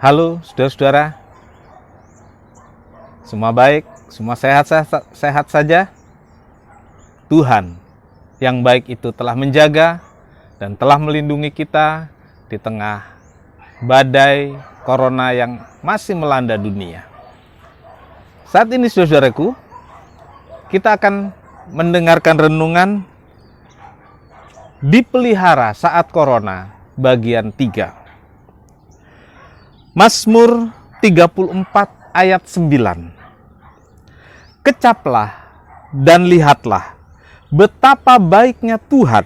Halo saudara-saudara, semua baik, semua sehat saja. Tuhan yang baik itu telah menjaga dan telah melindungi kita di tengah badai corona yang masih melanda dunia. Saat ini saudara-saudaraku, kita akan mendengarkan renungan Dipelihara saat corona bagian 3. Mazmur 34 ayat 9. Kecaplah dan lihatlah betapa baiknya Tuhan.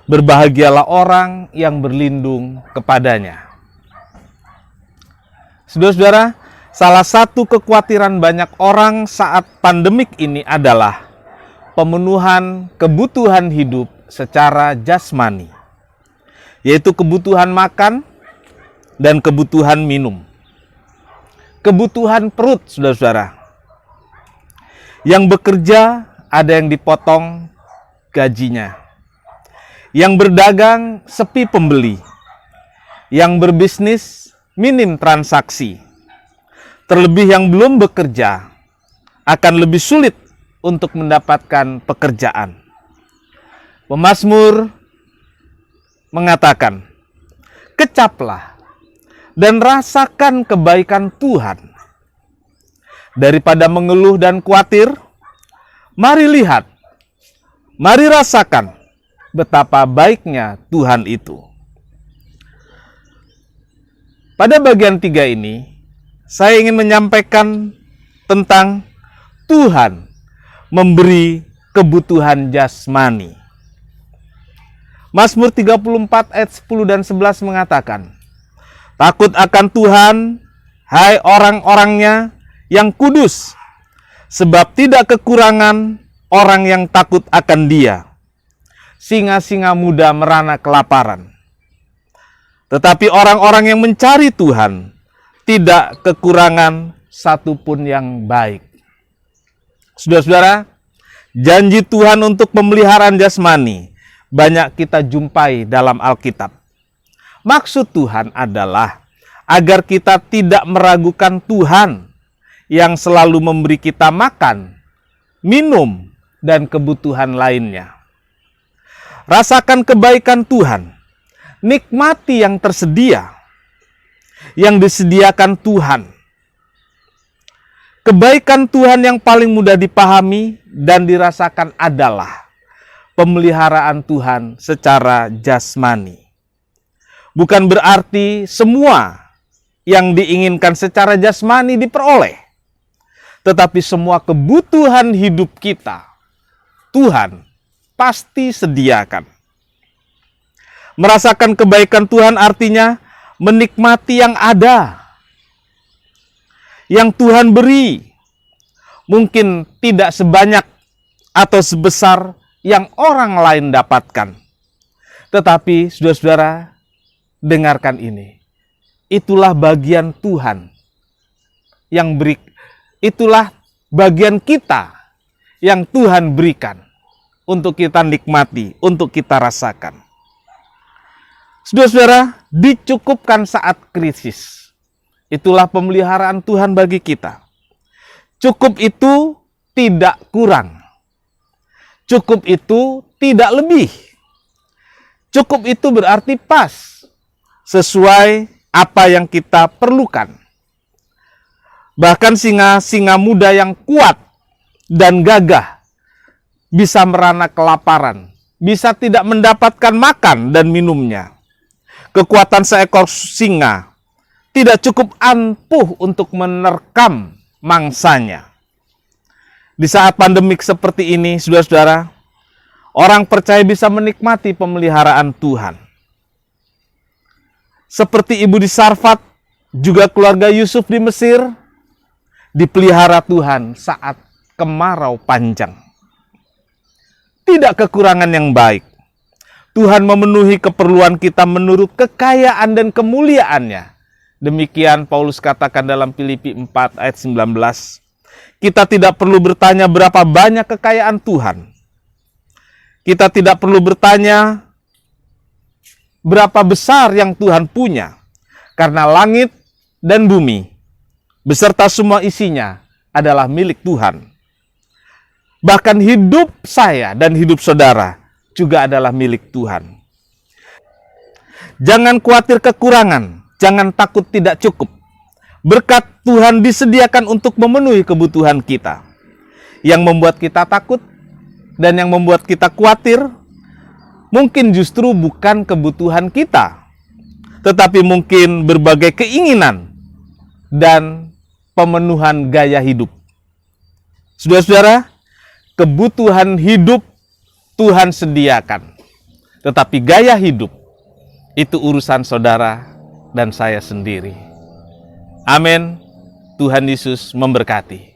Berbahagialah orang yang berlindung kepadanya. Saudara-saudara, salah satu kekhawatiran banyak orang saat pandemik ini adalah pemenuhan kebutuhan hidup secara jasmani, yaitu kebutuhan makan dan kebutuhan minum. Kebutuhan perut, saudara-saudara. Yang bekerja ada yang dipotong gajinya. Yang berdagang sepi pembeli. Yang berbisnis minim transaksi. Terlebih yang belum bekerja akan lebih sulit untuk mendapatkan pekerjaan. Pemazmur mengatakan, kecaplah dan rasakan kebaikan Tuhan. Daripada mengeluh dan khawatir, mari lihat, mari rasakan betapa baiknya Tuhan itu. Pada bagian 3 ini, saya ingin menyampaikan tentang Tuhan memberi kebutuhan jasmani. Mazmur 34 ayat 10 dan 11 mengatakan, takut akan Tuhan, hai orang-orangnya yang kudus, sebab tidak kekurangan orang yang takut akan Dia. Singa-singa muda merana kelaparan. Tetapi orang-orang yang mencari Tuhan, tidak kekurangan satupun yang baik. Saudara-saudara, janji Tuhan untuk pemeliharaan jasmani banyak kita jumpai dalam Alkitab. Maksud Tuhan adalah agar kita tidak meragukan Tuhan yang selalu memberi kita makan, minum, dan kebutuhan lainnya. Rasakan kebaikan Tuhan, nikmati yang tersedia, yang disediakan Tuhan. Kebaikan Tuhan yang paling mudah dipahami dan dirasakan adalah pemeliharaan Tuhan secara jasmani. Bukan berarti semua yang diinginkan secara jasmani diperoleh. Tetapi semua kebutuhan hidup kita, Tuhan pasti sediakan. Merasakan kebaikan Tuhan artinya menikmati yang ada. Yang Tuhan beri. Mungkin tidak sebanyak atau sebesar yang orang lain dapatkan. Tetapi saudara-saudara, dengarkan ini. Itulah bagian Tuhan yang beri, itulah bagian kita yang Tuhan berikan untuk kita nikmati, untuk kita rasakan. Saudara-saudara, dicukupkan saat krisis. Itulah pemeliharaan Tuhan bagi kita. Cukup itu tidak kurang. Cukup itu tidak lebih. Cukup itu berarti pas, sesuai apa yang kita perlukan. Bahkan singa-singa muda yang kuat dan gagah bisa merana kelaparan, bisa tidak mendapatkan makan dan minumnya. Kekuatan seekor singa tidak cukup ampuh untuk menerkam mangsanya. Di saat pandemik seperti ini, saudara-saudara, orang percaya bisa menikmati pemeliharaan Tuhan. Seperti ibu di Sarfat, juga keluarga Yusuf di Mesir, dipelihara Tuhan saat kemarau panjang. Tidak kekurangan yang baik. Tuhan memenuhi keperluan kita menurut kekayaan dan kemuliaannya. Demikian Paulus katakan dalam Filipi 4 ayat 19. Kita tidak perlu bertanya berapa banyak kekayaan Tuhan. Kita tidak perlu bertanya berapa besar yang Tuhan punya. Karena langit dan bumi, beserta semua isinya adalah milik Tuhan. Bahkan hidup saya dan hidup saudara juga adalah milik Tuhan. Jangan khawatir kekurangan, jangan takut tidak cukup. Berkat Tuhan disediakan untuk memenuhi kebutuhan kita. Yang membuat kita takut dan yang membuat kita khawatir, mungkin justru bukan kebutuhan kita, tetapi mungkin berbagai keinginan dan pemenuhan gaya hidup. Saudara-saudara, kebutuhan hidup Tuhan sediakan, tetapi gaya hidup itu urusan saudara dan saya sendiri. Amin. Tuhan Yesus memberkati.